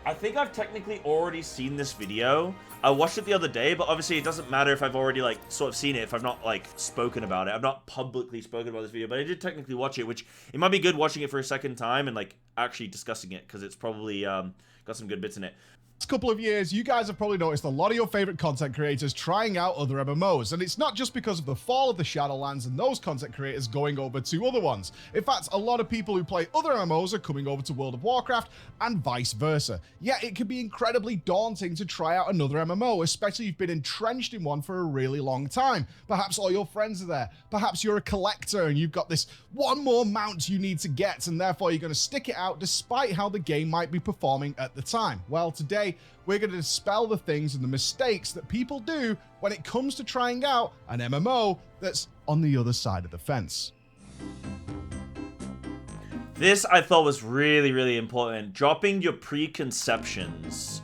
I think I've technically already seen this video. I watched it the other day, but obviously it doesn't matter if I've already, like, sort of seen it, if I've not, like, spoken about it. I've not publicly spoken about this video, but I did technically watch it, which it might be good watching it for a second time and, like, actually discussing it, because it's probably got some good bits in it. Couple of years, you guys have probably noticed a lot of your favorite content creators trying out other MMOs, and it's not just because of the fall of the Shadowlands and those content creators going over to other ones. In fact, a lot of people who play other MMOs are coming over to World of Warcraft and vice versa. Yet it can be incredibly daunting to try out another MMO, especially if you've been entrenched in one for a really long time. Perhaps all your friends are there, perhaps you're a collector and you've got this one more mount you need to get, and therefore you're going to stick it out despite how the game might be performing at the time. Well, today we're going to dispel the things and the mistakes that people do when it comes to trying out an MMO that's on the other side of the fence. This I thought was really, really important. Dropping your preconceptions.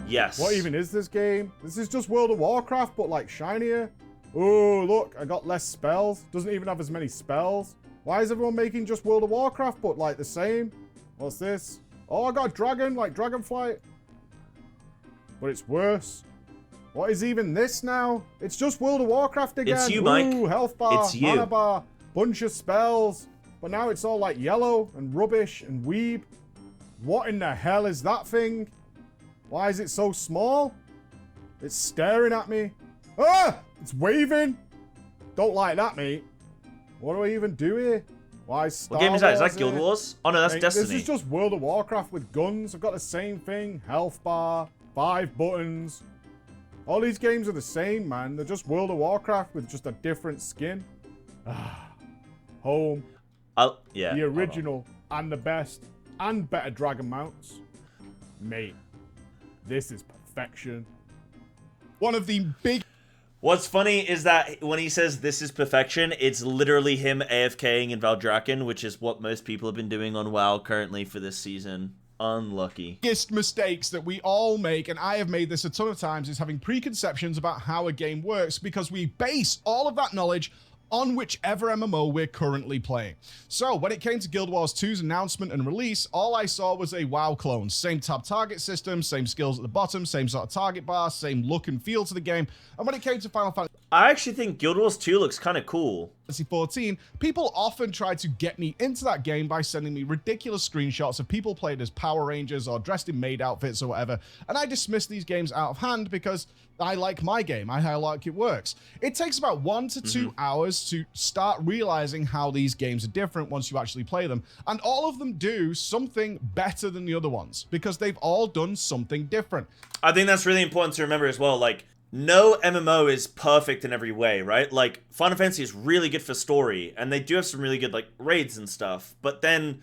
Yes. What even is this game? This is just World of Warcraft, but like shinier. Oh, look, I got less spells. Doesn't even have as many spells. Why is everyone making just World of Warcraft, but like the same? What's this? Oh, I got a dragon, like Dragonflight. But it's worse. What is even this now? It's just World of Warcraft again. It's you, Mike. Ooh, health bar, It's you. mana bar, bunch of spells. But now it's all like yellow and rubbish and weeb. What in the hell is that thing? Why is it so small? It's staring at me. Ah! It's waving. Don't like that, mate. What do I even do here? Why is Star What game is that? Is Wars that Guild here? Wars? Oh no, that's Mate, Destiny. This is just World of Warcraft with guns. I've got the same thing. Health bar, 5 buttons. All these games are the same, man. They're just World of Warcraft with just a different skin. Home. Yeah. The original and the best and better dragon mounts. Mate, this is perfection. One of the big What's funny is that when he says this is perfection, it's literally him AFKing in Valdrakken, which is what most people have been doing on WoW currently for this season. Unlucky. biggest mistakes that we all make, and I have made this a ton of times, is having preconceptions about how a game works because we base all of that knowledge on whichever MMO we're currently playing. So when it came to Guild Wars 2's announcement and release, all I saw was a WoW clone. Same tab target system, same skills at the bottom, same sort of target bar, same look and feel to the game. And when it came to Final Fantasy I actually think Guild Wars 2 looks kind of cool. 14, people often try to get me into that game by sending me ridiculous screenshots of people playing as Power Rangers or dressed in maid outfits or whatever, and I dismiss these games out of hand because I like my game. I like it works. It takes about 1 to 2 hours to start realizing how these games are different once you actually play them, and all of them do something better than the other ones because they've all done something different. I think that's really important to remember as well. Like, no MMO is perfect in every way, right? Like, Final Fantasy is really good for story, and they do have some really good, like, raids and stuff. But then,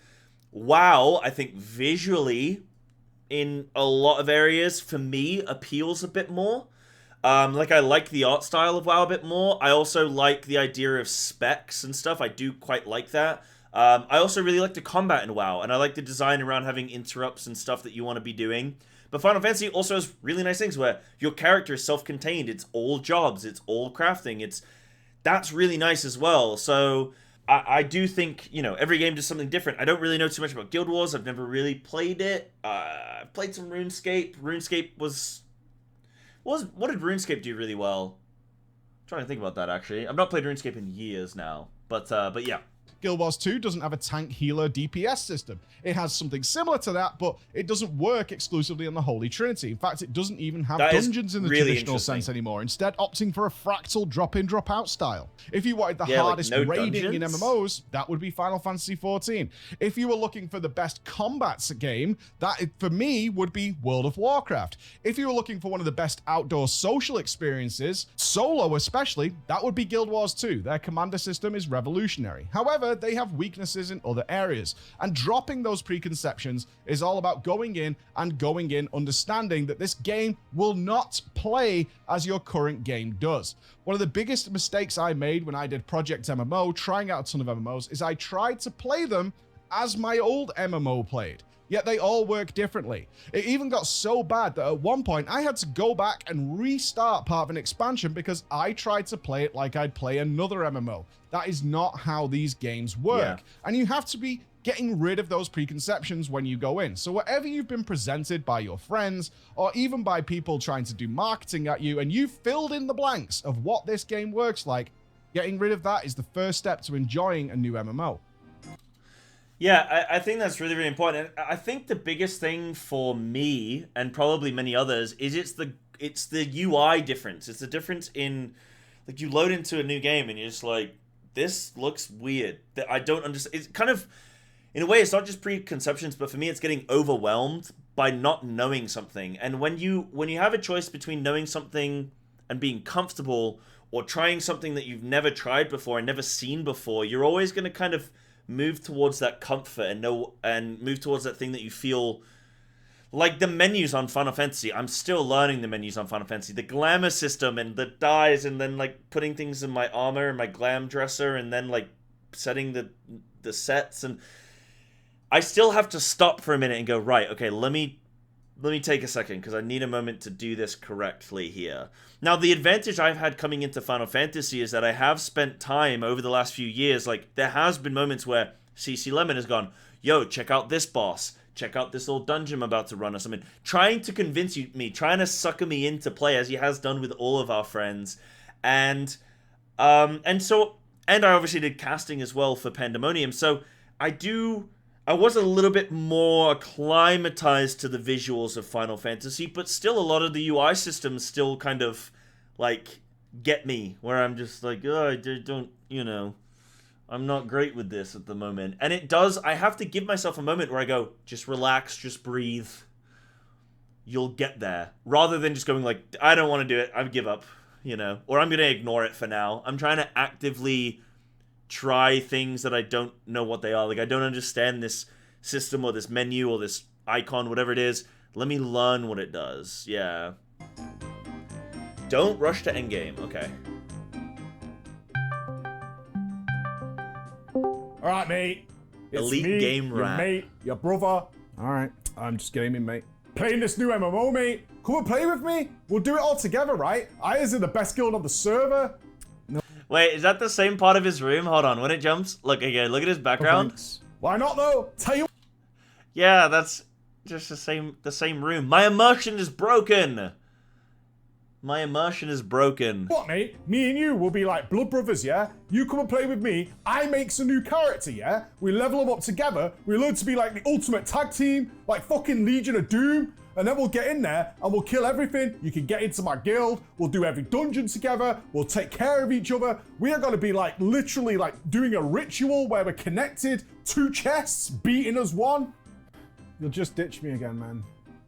WoW, I think visually, in a lot of areas, for me, appeals a bit more. Like, I like the art style of WoW a bit more. I also like the idea of specs and stuff. I do quite like that. I also really like the combat in WoW, and I like the design around having interrupts and stuff that you want to be doing. But Final Fantasy also has really nice things where your character is self-contained. It's all jobs. It's all crafting. That's really nice as well. So I do think, you know, every game does something different. I don't really know too much about Guild Wars. I've never really played it. I've played some RuneScape. RuneScape what did RuneScape do really well? I'm trying to think about that, actually. I've not played RuneScape in years now. But yeah. Guild Wars 2 doesn't have a tank healer DPS system. It has something similar to that, but it doesn't work exclusively on the Holy Trinity. In fact, it doesn't even have dungeons in the really traditional sense anymore, instead opting for a fractal drop-in, drop-out style. If you wanted the hardest like no raiding in dungeons? MMOs, that would be Final Fantasy XIV. If you were looking for the best combats game, that, for me, would be World of Warcraft. If you were looking for one of the best outdoor social experiences, solo especially, that would be Guild Wars 2. Their commander system is revolutionary. However, they have weaknesses in other areas, and dropping those preconceptions is all about going in understanding that this game will not play as your current game does. One of the biggest mistakes I made when I did Project MMO, trying out a ton of MMOs, is I tried to play them as my old MMO played. Yet they all work differently. It even got so bad that at one point I had to go back and restart part of an expansion because I tried to play it like I'd play another MMO. That is not how these games work. Yeah. And you have to be getting rid of those preconceptions when you go in. So whatever you've been presented by your friends or even by people trying to do marketing at you and you've filled in the blanks of what this game works like, getting rid of that is the first step to enjoying a new MMO. Yeah, I think that's really, really important. And I think the biggest thing for me and probably many others is it's the UI difference. It's the difference in, like, you load into a new game and you're just like, this looks weird. That I don't understand. It's kind of, in a way, it's not just preconceptions, but for me, it's getting overwhelmed by not knowing something. And when you have a choice between knowing something and being comfortable, or trying something that you've never tried before and never seen before, you're always going to kind of move towards that comfort and move towards that thing that you feel. Like the menus on Final Fantasy, I'm still learning the menus on Final Fantasy. The glamour system and the dyes, and then like putting things in my armor and my glam dresser, and then like setting the sets, and I still have to stop for a minute and go, right, okay, let me take a second because I need a moment to do this correctly here. Now, the advantage I've had coming into Final Fantasy is that I have spent time over the last few years, like there has been moments where CC Lemon has gone, yo, check out this boss. Check out this little dungeon I'm about to run or something. Trying to convince trying to sucker me into play as he has done with all of our friends. And I obviously did casting as well for Pandemonium. So I was a little bit more acclimatized to the visuals of Final Fantasy, but still a lot of the UI systems still kind of like get me where I'm just like, oh, I don't, I'm not great with this at the moment. And it does, I have to give myself a moment where I go, just relax, just breathe. You'll get there. Rather than just going like, I don't want to do it, I give up, or I'm going to ignore it for now. I'm trying to actively try things that I don't know what they are. Like, I don't understand this system or this menu or this icon, whatever it is. Let me learn what it does. Yeah. Don't rush to Endgame. Okay. All right, mate. It's Elite me, Game your Rat. mate, your brother. All right, I'm just gaming, mate. Playing this new MMO, mate. Come and play with me. We'll do it all together, right? I is in the best guild on the server. Wait, is that the same part of his room? Hold on, when it jumps, look again. Look at his background. Why not though? Tell you. Yeah, that's just the same room. My immersion is broken. My immersion is broken. What, mate? Me and you will be like blood brothers, yeah? You come and play with me, I make some new character, yeah? We level them up together, we learn to be like the ultimate tag team, like fucking Legion of Doom, and then we'll get in there and we'll kill everything. You can get into my guild, we'll do every dungeon together, we'll take care of each other. We are gonna be like literally like doing a ritual where we're connected, two chests, beating as one. You'll just ditch me again, man.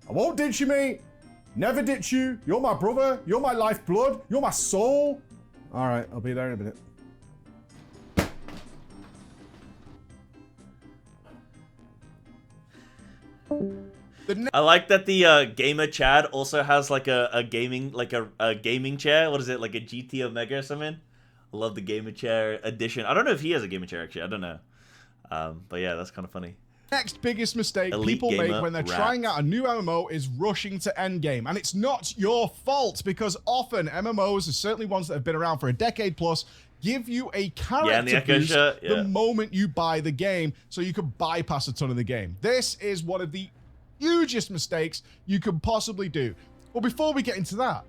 I won't ditch you, mate. Never ditch you. You're my brother. You're my lifeblood. You're my soul. All right, I'll be there in a minute. I like that the gamer Chad also has like a gaming a gaming chair. What is it, like a GT Omega or something? I love the gamer chair edition. I don't know if he has a gamer chair actually. I don't know. But yeah, that's kind of funny. Next biggest mistake Elite people make gamer when they're rat. trying out a new MMO is rushing to Endgame. And it's not your fault, because often MMOs, certainly ones that have been around for a decade plus, give you a character boost the moment you buy the game, so you can bypass a ton of the game. This is one of the hugest mistakes you could possibly do. Well, before we get into that,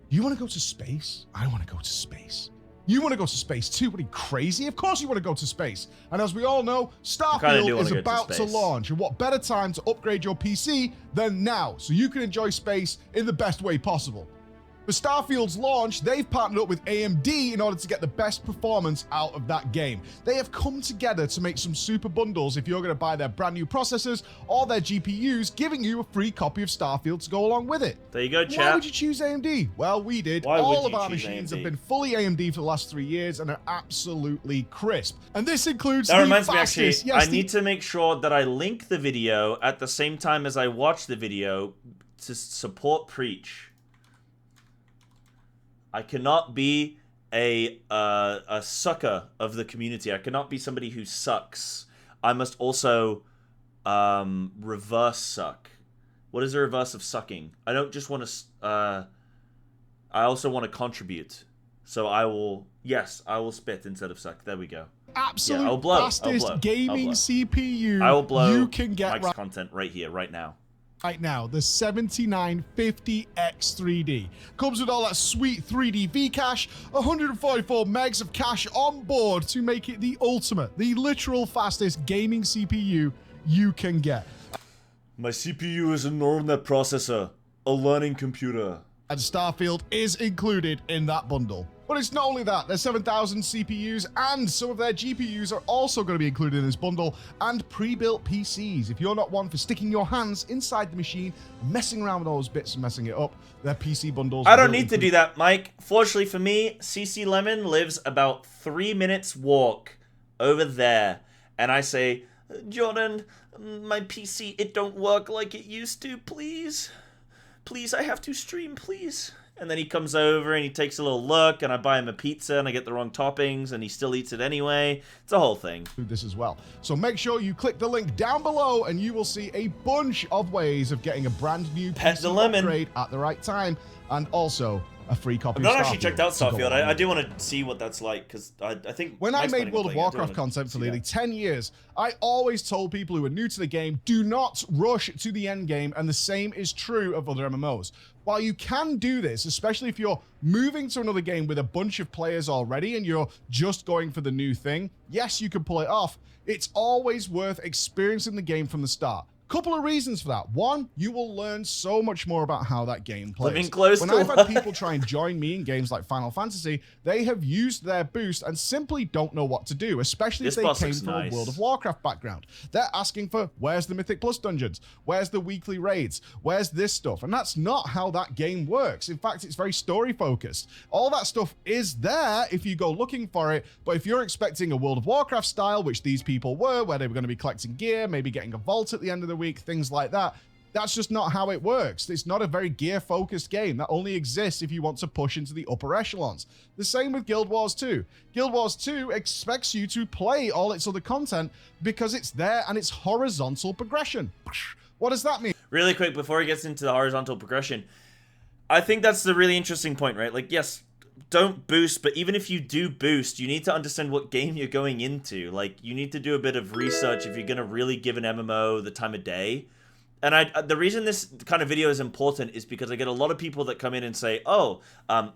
you want to go to space? I want to go to space. You want to go to space too? What are you, crazy? Of course you want to go to space. And as we all know, Starfield is about to launch. And what better time to upgrade your PC than now, so you can enjoy space in the best way possible. For Starfield's launch, they've partnered up with AMD in order to get the best performance out of that game. They have come together to make some super bundles if you're going to buy their brand new processors or their GPUs, giving you a free copy of Starfield to go along with it. There you go, chat. Why would you choose AMD? Well, we did. All of our machines have been fully AMD for the last 3 years and are absolutely crisp. And this includes that reminds me, actually, I need to make sure that I link the video at the same time as I watch the video to support Preach. I cannot be a sucker of the community. I cannot be somebody who sucks. I must also reverse suck. What is the reverse of sucking? I don't just want to... I also want to contribute. So I will... Yes, I will spit instead of suck. There we go. absolute I'll fastest blow. gaming CPU I will blow you can get Mike's content right here, right now. Right now, the 7950X3D. Comes with all that sweet 3D V cache, 144 megs of cache on board to make it the ultimate, the literal fastest gaming CPU you can get. My CPU is a neural net processor, a learning computer. And Starfield is included in that bundle. But it's not only that, there's 7,000 CPUs and some of their GPUs are also going to be included in this bundle, and pre-built PCs. If you're not one for sticking your hands inside the machine, messing around with all those bits and messing it up, their PC bundles... I don't need to do that, Mike. Fortunately for me, CC Lemon lives about 3 minutes walk over there. And I say, Jordan, my PC, it don't work like it used to, please. Please, I have to stream, please. And then he comes over and he takes a little look, and I buy him a pizza and I get the wrong toppings and he still eats it anyway. It's a whole thing. Do this as well. So make sure you click the link down below and you will see a bunch of ways of getting a brand new Pet the PC lemon. upgrade at the right time, and also a free copy I've of not actually checked out to go Starfield. along I with do it. want to see what that's like, because I think... When I Mike's made planning on World of playing it. I do Warcraft wanna content for see nearly that. 10 years, I always told people who are new to the game, do not rush to the end game, and the same is true of other MMOs. While you can do this, especially if you're moving to another game with a bunch of players already and you're just going for the new thing, yes, you can pull it off. It's always worth experiencing the game from the start. Couple of reasons for that. One, you will learn so much more about how that game plays. Living close when to I've had life. people try and join me in games like Final Fantasy, they have used their boost and simply don't know what to do, especially if This they boss came looks from nice. a World of Warcraft background. They're asking for, where's the Mythic Plus dungeons? Where's the weekly raids? Where's this stuff? And that's not how that game works. In fact, it's very story focused. All that stuff is there if you go looking for it, but if you're expecting a World of Warcraft style, which these people were, where they were going to be collecting gear, maybe getting a vault at the end of the week, things like that, that's just not how it works. It's not a very gear-focused game. That only exists if you want to push into the upper echelons. The same with Guild Wars 2. Guild Wars 2 expects you to play all its other content because it's there and it's horizontal progression. What does that mean? Really quick, before he gets into the horizontal progression, I think that's the really interesting point, right? Like, yes, don't boost, but even if you do boost, you need to understand what game you're going into. Like, you need to do a bit of research if you're going to really give an MMO the time of day. And the reason this kind of video is important is because I get a lot of people that come in and say, oh,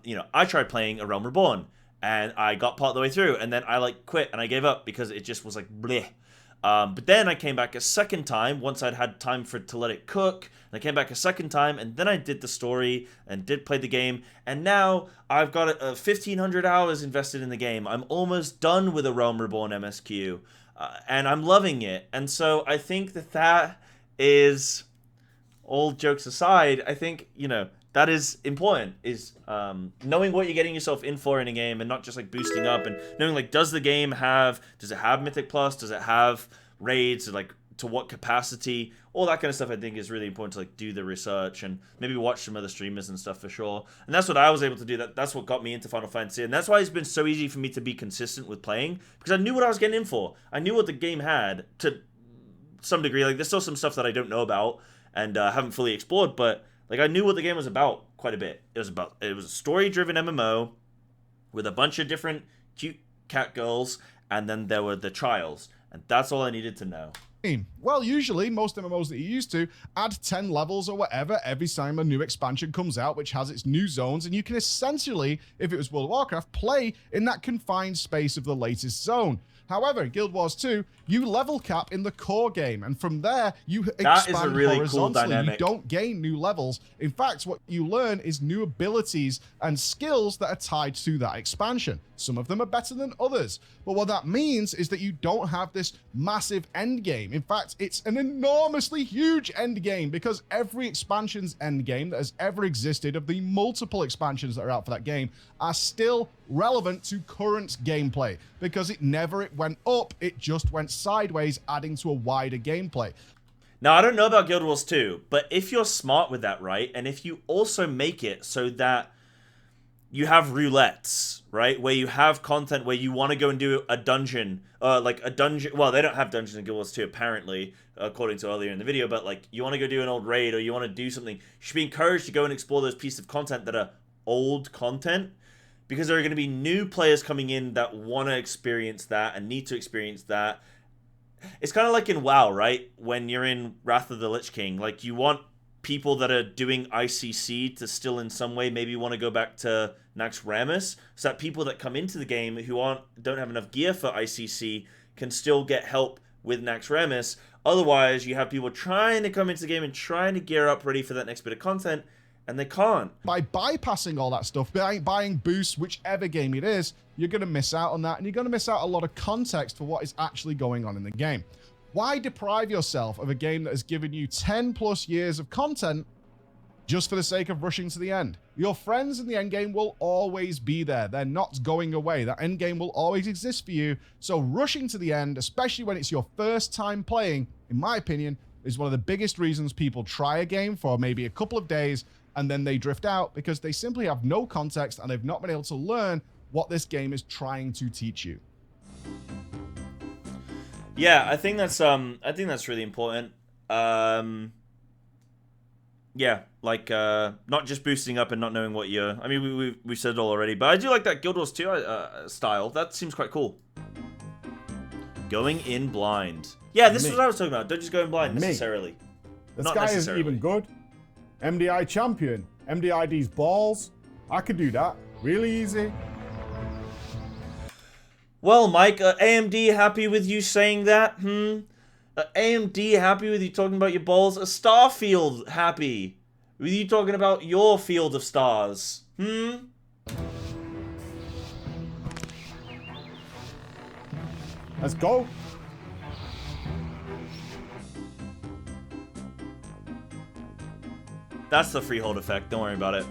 you know, I tried playing A Realm Reborn and I got part of the way through and then I like quit and I gave up because it just was like bleh. But then I came back a second time once I'd had time to let it cook. And I came back a second time and then I did the story and did play the game. And now I've got 1,500 hours invested in the game. I'm almost done with A Realm Reborn MSQ and I'm loving it. And so I think that is, all jokes aside, I think, you know, that is important, is knowing what you're getting yourself in for in a game and not just like boosting up and knowing like, does it have Mythic Plus? Does it have raids? Like, to what capacity? All that kind of stuff I think is really important to like do the research and maybe watch some other streamers and stuff for sure. And that's what I was able to do. That's what got me into Final Fantasy. And that's why it's been so easy for me to be consistent with playing, because I knew what I was getting in for. I knew what the game had to some degree. Like, there's still some stuff that I don't know about and haven't fully explored, but like I knew what the game was about quite a bit. It was a story-driven MMO with a bunch of different cute cat girls, and then there were the trials, and that's all I needed to know. Well, usually most MMOs that you used to add 10 levels or whatever every time a new expansion comes out, which has its new zones, and you can essentially, if it was World of Warcraft, play in that confined space of the latest zone. However, Guild Wars 2, you level cap in the core game, and from there, you expand is a really cool horizontally. dynamic. You don't gain new levels. In fact, what you learn is new abilities and skills that are tied to that expansion. Some of them are better than others. But what that means is that you don't have this massive end game. In fact, it's an enormously huge end game, because every expansion's end game that has ever existed, of the multiple expansions that are out for that game, are still relevant to current gameplay, because it never went up, it just went sideways, adding to a wider gameplay. Now, I don't know about Guild Wars 2, but if you're smart with that, right, and if you also make it so that you have roulettes, right, where you have content where you want to go and do a dungeon, well, they don't have dungeons in Guild Wars 2, apparently, according to earlier in the video, but, like, you want to go do an old raid, or you want to do something, you should be encouraged to go and explore those pieces of content that are old content, because there are going to be new players coming in that want to experience that and need to experience that. It's kind of like in WoW, right? When you're in Wrath of the Lich King, like you want people that are doing ICC to still in some way maybe want to go back to Nax Ramus, so that people that come into the game who don't have enough gear for ICC can still get help with Nax Ramus. Otherwise, you have people trying to come into the game and trying to gear up ready for that next bit of content, and they can't. By bypassing all that stuff, buying boosts, whichever game it is, you're going to miss out on that, and you're going to miss out a lot of context for what is actually going on in the game. Why deprive yourself of a game that has given you 10 plus years of content just for the sake of rushing to the end? Your friends in the endgame will always be there. They're not going away. That endgame will always exist for you. So rushing to the end, especially when it's your first time playing, in my opinion, is one of the biggest reasons people try a game for maybe a couple of days and then they drift out, because they simply have no context and they've not been able to learn what this game is trying to teach you. Yeah, I think that's really important. Yeah, like not just boosting up and not knowing what you're. I mean, we said it all already, but I do like that Guild Wars 2 style. That seems quite cool. Going in blind. Yeah, this is what I was talking about. Don't just go in blind necessarily. This Not guy necessarily. isn't even good. MDI champion. MDID's balls. I could do that. Really easy. Well, Mike, AMD happy with you saying that? AMD happy with you talking about your balls? Starfield happy with you talking about your field of stars? Let's go. That's the freehold effect. Don't worry about it.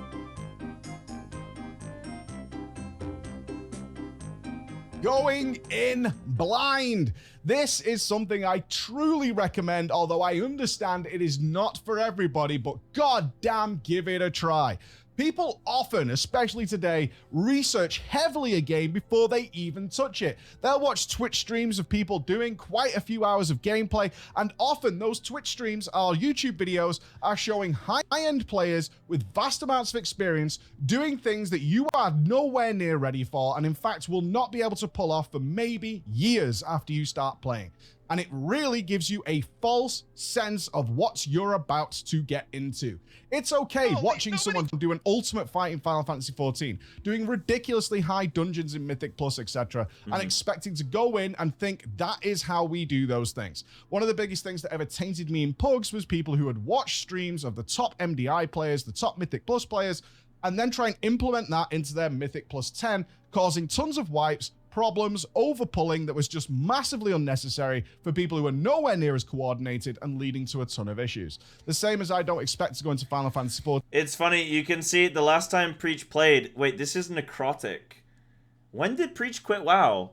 Going in blind. This is something I truly recommend, although I understand it is not for everybody, but goddamn, give it a try. People often, especially today, research heavily a game before they even touch it. They'll watch Twitch streams of people doing quite a few hours of gameplay, and often those Twitch streams or YouTube videos are showing high-end players with vast amounts of experience doing things that you are nowhere near ready for, and in fact will not be able to pull off for maybe years after you start playing. And it really gives you a false sense of what you're about to get into. It's okay watching someone do an ultimate fight in Final Fantasy XIV, doing ridiculously high dungeons in Mythic Plus, etc., and expecting to go in and think that is how we do those things. One of the biggest things that ever tainted me in Pugs was people who had watched streams of the top MDI players, the top Mythic Plus players, and then try and implement that into their Mythic Plus 10, causing tons of wipes, problems, overpulling that was just massively unnecessary for people who are nowhere near as coordinated and leading to a ton of issues. The same as I don't expect to go into Final Fantasy XIV. It's funny, you can see the last time Preach played... Wait, this is Necrotic. When did Preach quit WoW?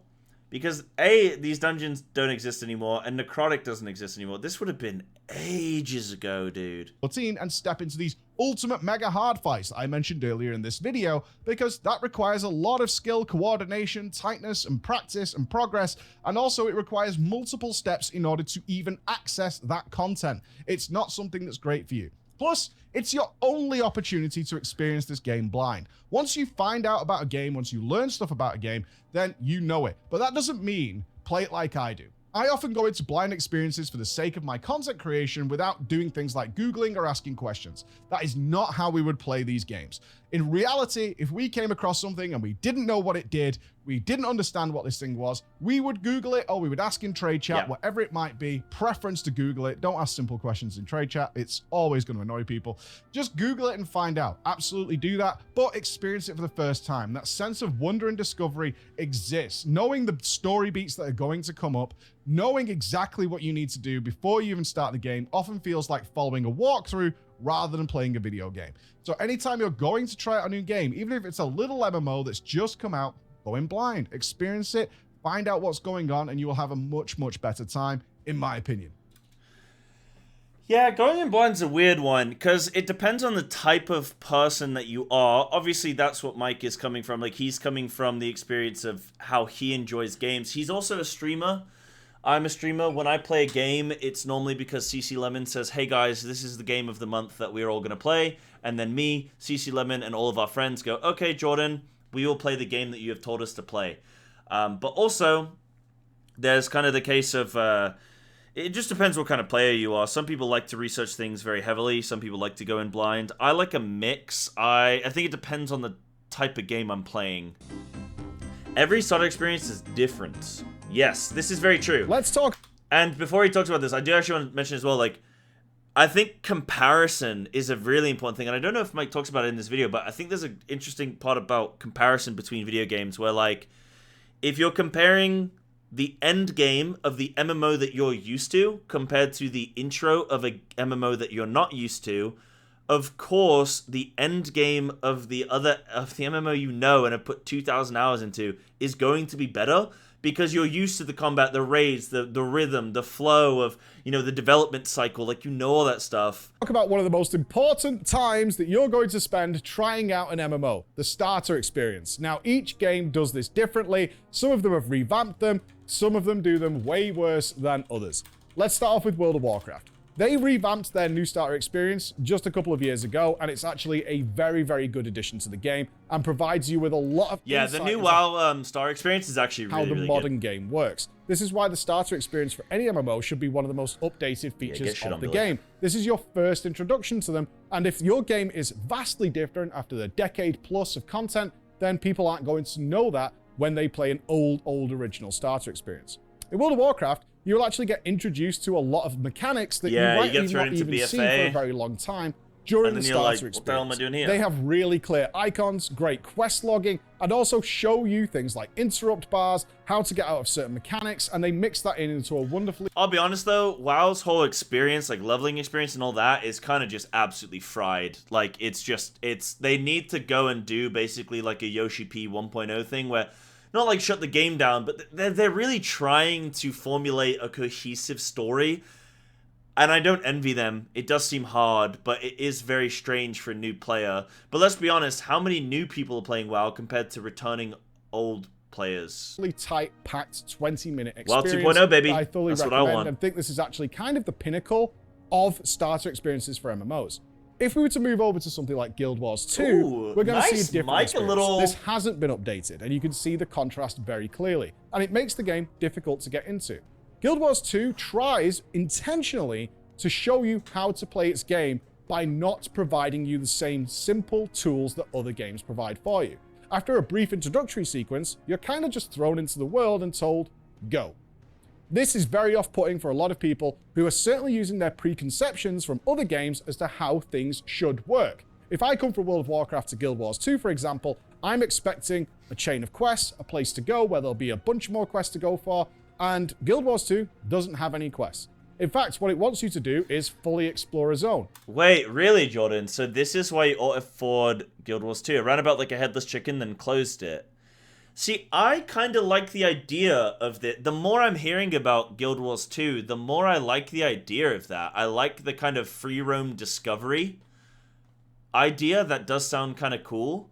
Because A, these dungeons don't exist anymore, and Necrotic doesn't exist anymore. This would have been ages ago, dude. And step into these ultimate mega hard fights that I mentioned earlier in this video, because that requires a lot of skill, coordination, tightness, and practice and progress, and also it requires multiple steps in order to even access that content. It's not something that's great for you. Plus, it's your only opportunity to experience this game blind. Once you find out about a game, once you learn stuff about a game, then you know it. But that doesn't mean play it like I do. I often go into blind experiences for the sake of my content creation without doing things like Googling or asking questions. That is not how we would play these games. In reality, if we came across something and we didn't know what it did, we didn't understand what this thing was, we would Google it or we would ask in trade chat, whatever it might be. Preference to Google it. Don't ask simple questions in trade chat. It's always going to annoy people. Just Google it and find out. Absolutely do that, but experience it for the first time. That sense of wonder and discovery exists. Knowing the story beats that are going to come up, knowing exactly what you need to do before you even start the game often feels like following a walkthrough rather than playing a video game. So anytime you're going to try out a new game, even if it's a little MMO that's just come out, go in blind, experience it, find out what's going on, and you will have a much, much better time, in my opinion. Yeah, going in blind's a weird one, because it depends on the type of person that you are. Obviously, that's what Mike is coming from. Like, he's coming from the experience of how he enjoys games. He's also a streamer. I'm a streamer. When I play a game, it's normally because CC Lemon says, hey guys, this is the game of the month that we're all going to play. And then me, CC Lemon, and all of our friends go, okay, Jordan, we will play the game that you have told us to play. But also, there's kind of the case of it just depends what kind of player you are. Some people like to research things very heavily. Some people like to go in blind. I like a mix. I think it depends on the type of game I'm playing. Every starter experience is different. Yes, this is very true. Let's talk. And before he talks about this, I do actually want to mention as well, like, I think comparison is a really important thing. And I don't know if Mike talks about it in this video, but I think there's an interesting part about comparison between video games where, like, if you're comparing the end game of the MMO that you're used to compared to the intro of a MMO that you're not used to, of course, the end game of the MMO you know and have put 2,000 hours into is going to be better because you're used to the combat, the raids, the rhythm, the flow of, you know, the development cycle, like, you know, all that stuff. Talk about one of the most important times that you're going to spend trying out an MMO, the starter experience. Now, each game does this differently. Some of them have revamped them. Some of them do them way worse than others. Let's start off with World of Warcraft. They revamped their new starter experience just a couple of years ago, and it's actually a very, very good addition to the game and provides you with a lot of the new WoW starter experience is actually really, how the really modern good. game works. This is why the starter experience for any MMO should be one of the most updated features of the game. This is your first introduction to them, and if your game is vastly different after the decade plus of content, then people aren't going to know that when they play an old original starter experience. In World of Warcraft, you'll actually get introduced to a lot of mechanics that you might not even seen for a very long time during the starter experience. What the hell am I doing here? They have really clear icons, great quest logging, and also show you things like interrupt bars, how to get out of certain mechanics, and they mix that into a wonderfully... I'll be honest though, WoW's whole experience, like leveling experience and all that, is kind of just absolutely fried. Like, they need to go and do basically like a Yoshi P 1.0 thing where, not like shut the game down, but they're really trying to formulate a cohesive story. And I don't envy them. It does seem hard, but it is very strange for a new player. But let's be honest, how many new people are playing WoW compared to returning old players? Really tight, packed 20-minute experience. WoW 2.0, baby. I thoroughly That's recommend what I want. and think this is actually kind of the pinnacle of starter experiences for MMOs. If we were to move over to something like Guild Wars 2, we're going to see a different experience. This hasn't been updated, and you can see the contrast very clearly, and it makes the game difficult to get into. Guild Wars 2 tries intentionally to show you how to play its game by not providing you the same simple tools that other games provide for you. After a brief introductory sequence, you're kind of just thrown into the world and told, go. This is very off-putting for a lot of people who are certainly using their preconceptions from other games as to how things should work. If I come from World of Warcraft to Guild Wars 2, for example, I'm expecting a chain of quests, a place to go where there'll be a bunch more quests to go for, and Guild Wars 2 doesn't have any quests. In fact, what it wants you to do is fully explore a zone. Wait, really, Jordan? So this is why you auto-forward Guild Wars 2? It ran about like a headless chicken, then closed it. See, I kind of like the idea of the more I'm hearing about Guild Wars 2, the more I like the idea of that. I like the kind of free roam discovery idea. That does sound kind of cool.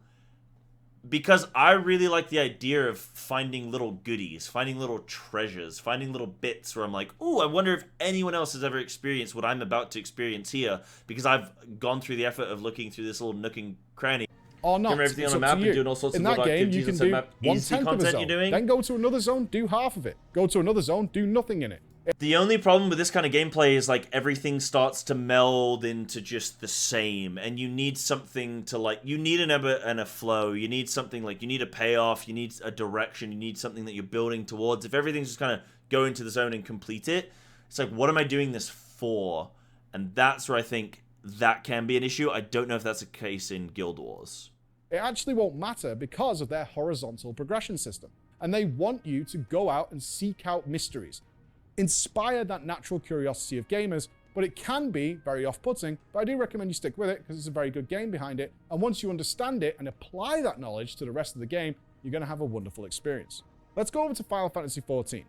Because I really like the idea of finding little goodies, finding little treasures, finding little bits where I'm like, ooh, I wonder if anyone else has ever experienced what I'm about to experience here. Because I've gone through the effort of looking through this little nook and cranny. Or not. Everything on the map and doing all sorts in of that game, you can do one-tenth of a zone. Then go to another zone, do half of it. Go to another zone, do nothing in it. The only problem with this kind of gameplay is like everything starts to meld into just the same, and you need something to like. You need an ebb and a flow. You need something like you need a payoff. You need a direction. You need something that you're building towards. If everything's just kind of go into the zone and complete it, it's like, what am I doing this for? And that's where I think that can be an issue. I don't know if that's the case in Guild Wars. It actually won't matter because of their horizontal progression system. And they want you to go out and seek out mysteries. Inspire that natural curiosity of gamers, but it can be very off-putting, but I do recommend you stick with it because it's a very good game behind it. And once you understand it and apply that knowledge to the rest of the game, you're going to have a wonderful experience. Let's go over to Final Fantasy XIV.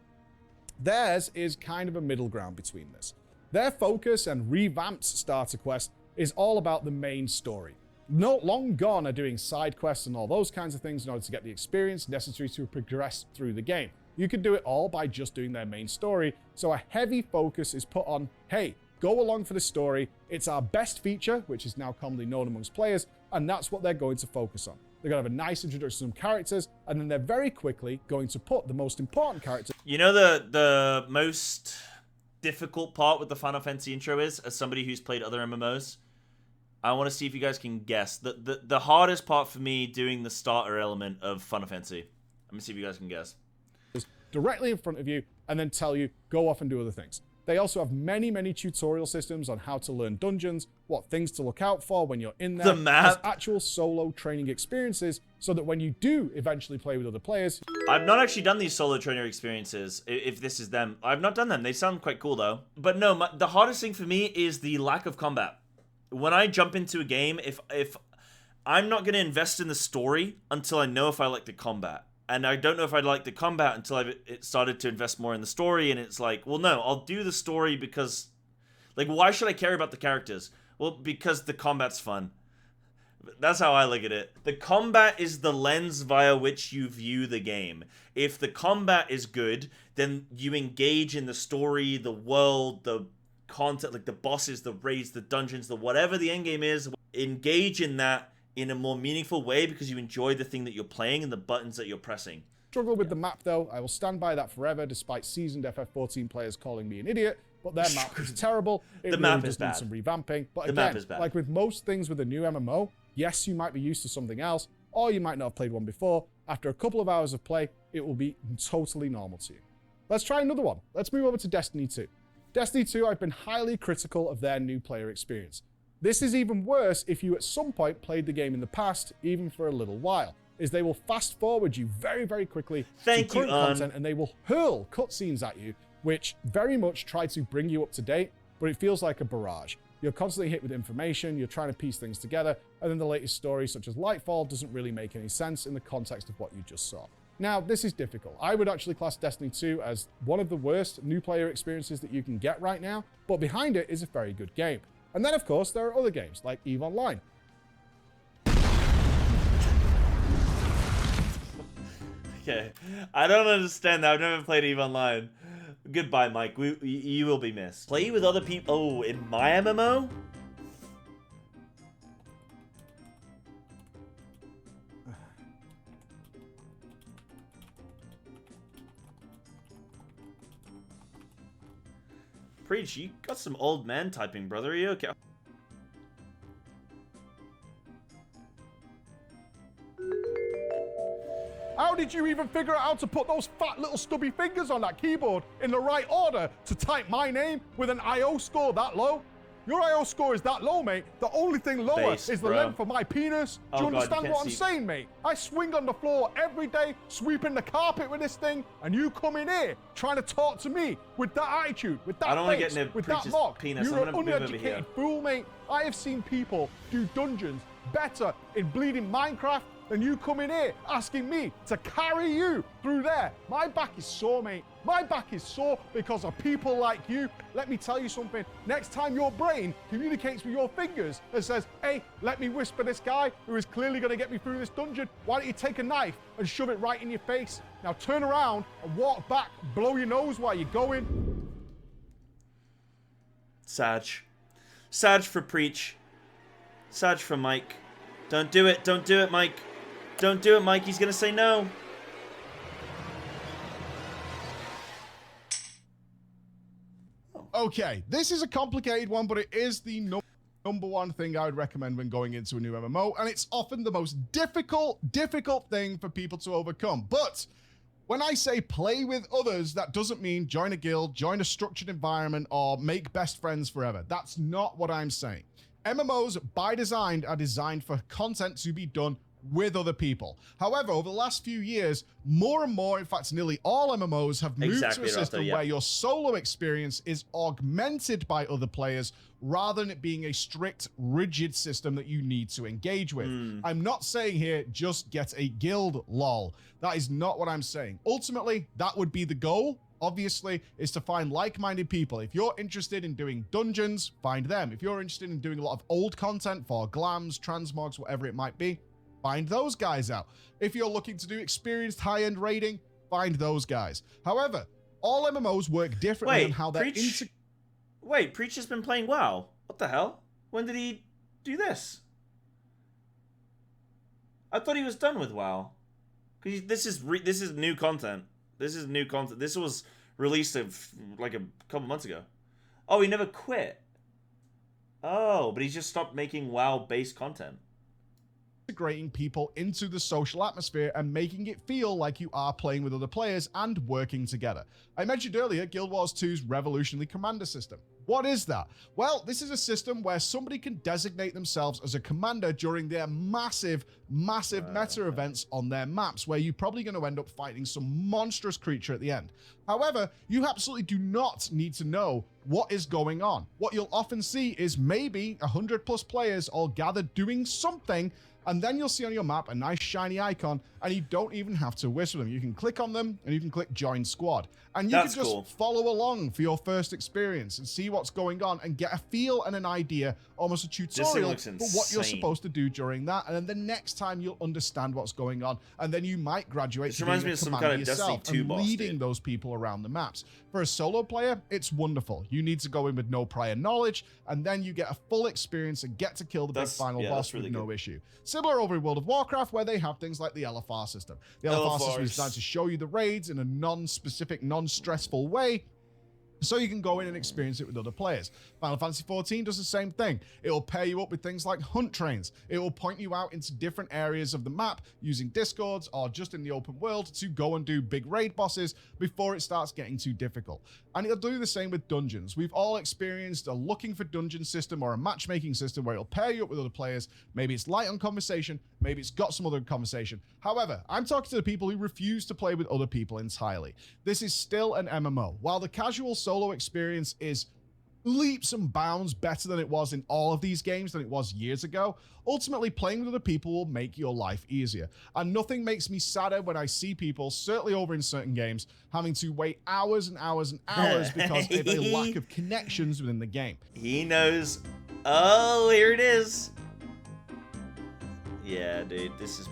Theirs is kind of a middle ground between this. Their focus and revamped starter quest is all about the main story. Not long gone are doing side quests and all those kinds of things in order to get the experience necessary to progress through the game. You can do it all by just doing their main story, so a heavy focus is put on, hey, go along for the story, it's our best feature, which is now commonly known amongst players, and that's what they're going to focus on. They're going to have a nice introduction to some characters, and then they're very quickly going to put the most important characters. You know the most difficult part with the Final Fantasy intro is, as somebody who's played other MMOs, I want to see if you guys can guess. The hardest part for me doing the starter element of Final Fantasy. Let me see if you guys can guess. Directly in front of you, and then tell you, go off and do other things. They also have many, many tutorial systems on how to learn dungeons, what things to look out for when you're in there. The map. As actual solo training experiences, so that when you do eventually play with other players... I've not actually done these solo trainer experiences, if this is them. I've not done them. They sound quite cool, though. But no, the hardest thing for me is the lack of combat. When I jump into a game, if I'm not going to invest in the story until I know if I like the combat. And I don't know if I'd like the combat until I've started to invest more in the story, and it's like, well, no, I'll do the story because... Like, why should I care about the characters? Well, because the combat's fun. That's how I look at it. The combat is the lens via which you view the game. If the combat is good, then you engage in the story, the world, the content, like the bosses, the raids, the dungeons, the whatever the endgame is. Engage in that in a more meaningful way because you enjoy the thing that you're playing and the buttons that you're pressing. Struggle with the map, though. I will stand by that forever, despite seasoned FF14 players calling me an idiot. But their map is terrible. It The really map does is need bad. some revamping. But The again, map is bad. like with most things with a new MMO, yes, you might be used to something else, or you might not have played one before. After a couple of hours of play, it will be totally normal to you. Let's try another one. Let's move over to Destiny 2. Destiny 2, I've been highly critical of their new player experience. This is even worse if you at some point played the game in the past, even for a little while, is they will fast forward you very, very quickly Thank to you, current content, and they will hurl cutscenes at you, which very much try to bring you up to date, but it feels like a barrage. You're constantly hit with information, you're trying to piece things together, and then the latest story, such as Lightfall, doesn't really make any sense in the context of what you just saw. Now, this is difficult. I would actually class Destiny 2 as one of the worst new player experiences that you can get right now, but behind it is a very good game. And then, of course, there are other games, like EVE Online. Okay, I don't understand that. I've never played EVE Online. Goodbye, Mike. You will be missed. Play with other people. Oh, in my MMO? Preach, you got some old man typing, brother. Are you okay? How did you even figure out how to put those fat little stubby fingers on that keyboard in the right order to type my name with an IO score that low? Your IO score is that low, mate. The only thing lower Base, is the bro. length of my penis. Do you Oh, God, understand you can't what I'm see. saying, mate? I swing on the floor every day, sweeping the carpet with this thing, and you come in here trying to talk to me with that attitude, with that I don't wanna face, get in the with that preacher's mock. penis. You're I'm an gonna move over uneducated here. fool, mate. I have seen people do dungeons better in bleeding Minecraft than you come in here asking me to carry you through there. My back is sore, mate. My back is sore because of people like you. Let me tell you something. Next time your brain communicates with your fingers and says, hey, let me whisper this guy who is clearly going to get me through this dungeon, why don't you take a knife and shove it right in your face? Now turn around and walk back, blow your nose while you're going. Sag. Sag for Preach. Sag for Mike. Don't do it. Don't do it, Mike. Don't do it, Mike. He's going to say no. Okay, this is a complicated one, but it is the number one thing I would recommend when going into a new MMO, and it's often the most difficult thing for people to overcome. But when I say play with others, that doesn't mean join a guild, join a structured environment, or make best friends forever. That's not what I'm saying. MMOs, by design, are designed for content to be done with other people. However, over the last few years, more and more, in fact, nearly all MMOs have moved Exactly, to a system Rotho, yeah. where your solo experience is augmented by other players rather than it being a strict, rigid system that you need to engage with. I'm not saying here, just get a guild, lol. That is not what I'm saying. Ultimately, that would be the goal. Obviously, is to find like-minded people. If you're interested in doing dungeons, find them. If you're interested in doing a lot of old content for glams, transmogs, whatever it might be, find those guys out. If you're looking to do experienced high-end raiding, find those guys. However, all MMOs work differently Wait, in how they're Preach. Wait, Preach has been playing WoW. What the hell? When did he do this? I thought he was done with WoW. Cause this is new content. This is new content. This was released like a couple months ago. Oh, he never quit. Oh, but he's just stopped making WoW-based content. Integrating people into the social atmosphere and making it feel like you are playing with other players and working together. I mentioned earlier Guild Wars 2's revolutionary commander system. What is that? Well, this is a system where somebody can designate themselves as a commander during their massive meta events on their maps, where you're probably going to end up fighting some monstrous creature at the end. However, you absolutely do not need to know what is going on. What you'll often see is maybe 100+ players all gathered doing something, and then you'll see on your map a nice shiny icon, and you don't even have to whisper them. You can click on them, and you can click join squad. And you can just follow along for your first experience and see what's going on and get a feel and an idea, almost a tutorial for what you're supposed to do during that. And then the next time you'll understand what's going on, and then you might graduate to being a commander yourself and leading those people around the maps. For a solo player, it's wonderful. You need to go in with no prior knowledge, and then you get a full experience and get to kill the big final boss with no issue. Similar over in World of Warcraft, where they have things like the LFR system. The LFR system is designed to show you the raids in a non-specific, non-stressful way, so you can go in and experience it with other players. Final Fantasy XIV does the same thing. It will pair you up with things like hunt trains. It will point you out into different areas of the map using discords or just in the open world to go and do big raid bosses before it starts getting too difficult. And it'll do the same with dungeons. We've all experienced a looking for dungeon system or a matchmaking system where it'll pair you up with other players. Maybe it's light on conversation, maybe it's got some other conversation. However, I'm talking to the people who refuse to play with other people entirely. This is still an MMO. While the casual solo experience is leaps and bounds better than it was in all of these games than it was years ago, ultimately playing with other people will make your life easier. And nothing makes me sadder when I see people, certainly over in certain games, having to wait hours and hours and hours because of a lack of connections within the game. He knows. Oh, here it is. Yeah, dude, this is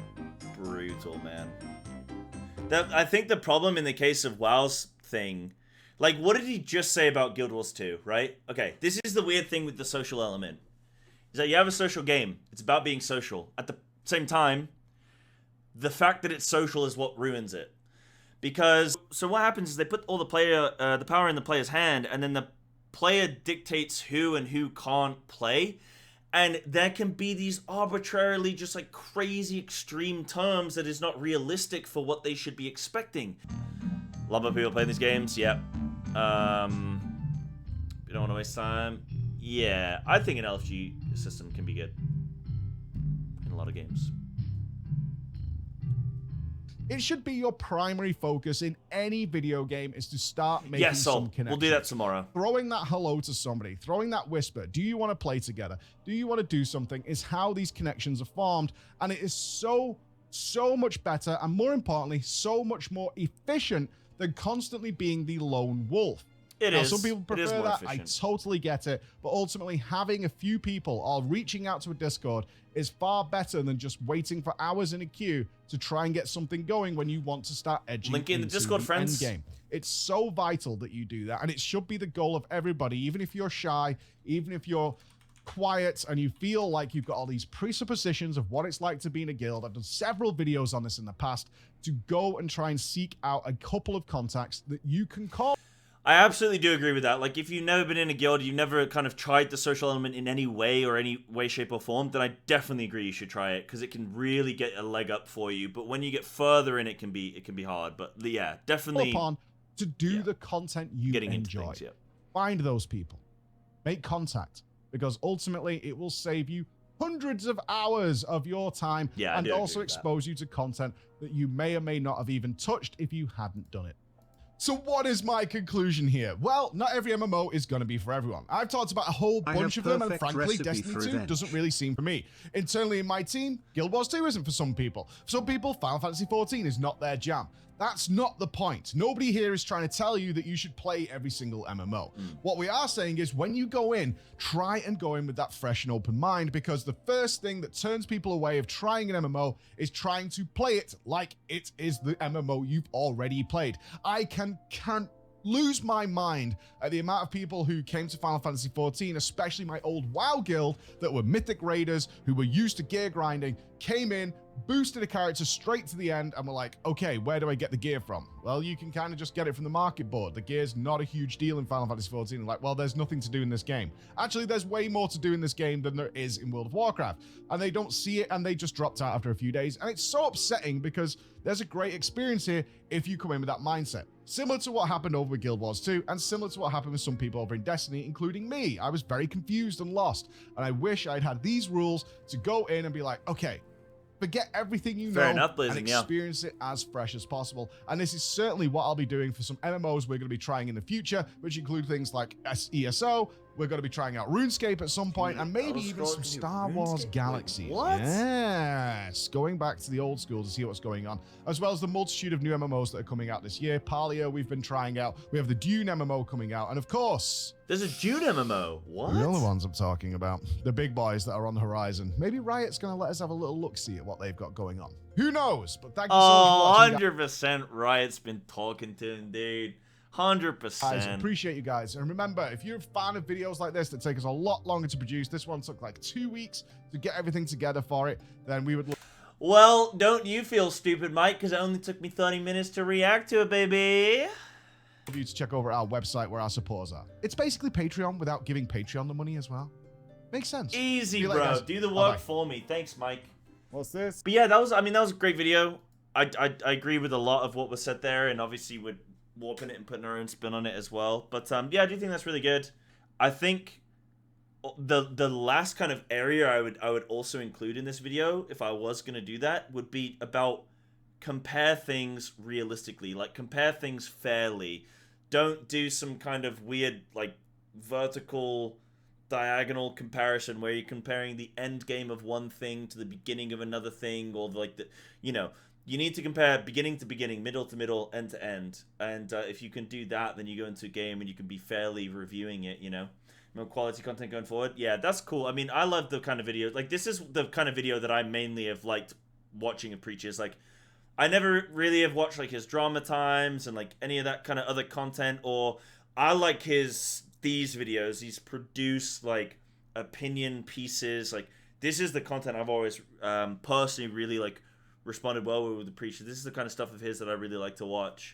brutal, man. I think the problem in the case of WoW's thing, like, what did he just say about Guild Wars 2, right? Okay, this is the weird thing with the social element. Is that you have a social game. It's about being social. At the same time, the fact that it's social is what ruins it. Because, so what happens is they put all the power in the player's hand, and then the player dictates who and who can't play. And there can be these arbitrarily just like crazy extreme terms that is not realistic for what they should be expecting. A lot of people play these games, yep. You don't want to waste time. Yeah, I think an LFG system can be good in a lot of games. It should be your primary focus in any video game is to start making some connections. We'll do that tomorrow. Throwing that hello to somebody, throwing that whisper, do you want to play together? Do you want to do something? Is how these connections are formed. And it is so much better and more importantly, so much more efficient than constantly being the lone wolf. Some people prefer that. I totally get it. But ultimately, having a few people all reaching out to a Discord is far better than just waiting for hours in a queue to try and get something going when you want to start edging Link in the Discord, friends. Endgame. It's so vital that you do that, and it should be the goal of everybody, even if you're shy, even if you're quiet and you feel like you've got all these presuppositions of what it's like to be in a guild. I've done several videos on this in the past, to go and try and seek out a couple of contacts that you can call. I absolutely do agree with that. Like, if you've never been in a guild, you've never kind of tried the social element in any way or any way, shape, or form, then I definitely agree you should try it, because it can really get a leg up for you. But when you get further in, it can be hard. But yeah, definitely upon to do the content you enjoy. Things, Find those people, make contact, because ultimately it will save you hundreds of hours of your time, and also expose you to content that you may or may not have even touched if you hadn't done it. So what is my conclusion here? Well, not every MMO is going to be for everyone. I've talked about a whole bunch of them, and frankly, Destiny 2 doesn't really seem for me. Internally in my team, Guild Wars 2 isn't for some people. For some people, Final Fantasy XIV is not their jam. That's not the point. Nobody here is trying to tell you that you should play every single MMO. What we are saying is when you go in, try and go in with that fresh and open mind, because the first thing that turns people away of trying an MMO is trying to play it like it is the MMO you've already played. I can't lose my mind at the amount of people who came to Final Fantasy XIV, especially my old WoW guild that were mythic raiders who were used to gear grinding, came in, boosted a character straight to the end, and we're like, okay, where do I get the gear from? Well, you can kind of just get it from the market board. The gear's not a huge deal in Final Fantasy XIV. Like, well, there's nothing to do in this game. Actually, there's way more to do in this game than there is in World of Warcraft. And they don't see it, and they just dropped out after a few days. And it's so upsetting because there's a great experience here if you come in with that mindset. Similar to what happened over with Guild Wars 2, and similar to what happened with some people over in Destiny, including me. I was very confused and lost, and I wish I'd had these rules to go in and be like, okay, forget everything you know and experience it as fresh as possible. And this is certainly what I'll be doing for some MMOs we're going to be trying in the future, which include things like ESO. We're going to be trying out RuneScape at some point, and maybe even some Star Wars Galaxies. What? Yes, going back to the old school to see what's going on, as well as the multitude of new MMOs that are coming out this year. Palia we've been trying out. We have the Dune MMO coming out, and of course, there's a Dune MMO. What? The other ones I'm talking about, the big boys that are on the horizon. Maybe Riot's going to let us have a little look-see at what they've got going on. Who knows? But thank you so much for watching. 100% Riot's been talking to him, dude. 100%. Guys, appreciate you guys. And remember, if you're a fan of videos like this that take us a lot longer to produce, this one took like 2 weeks to get everything together for it, then we would... Well, don't you feel stupid, Mike, because it only took me 30 minutes to react to it, baby. For you to check over our website where our supporters are. It's basically Patreon without giving Patreon the money as well. Makes sense. Easy, bro. Do the work for me. Thanks, Mike. What's this? But yeah, that was a great video. I agree with a lot of what was said there, and obviously we're warping it and putting our own spin on it as well. But yeah, I do think that's really good. I think the last kind of area I would also include in this video, if I was going to do that, would be about compare things realistically, like compare things fairly. Don't do some kind of weird like vertical diagonal comparison where you're comparing the end game of one thing to the beginning of another thing, or like the, you know, you need to compare beginning to beginning, middle to middle, end to end. And if you can do that, then you go into a game and you can be fairly reviewing it, you know. More quality content going forward. Yeah, that's cool. I mean, I love the kind of video. Like, this is the kind of video that I mainly have liked watching of Preacher's. Like, I never really have watched, like, his drama times and, like, any of that kind of other content. Or I like these videos. He's produced, like, opinion pieces. Like, this is the content I've always personally really, like, responded well with the Preacher. This is the kind of stuff of his that I really like to watch.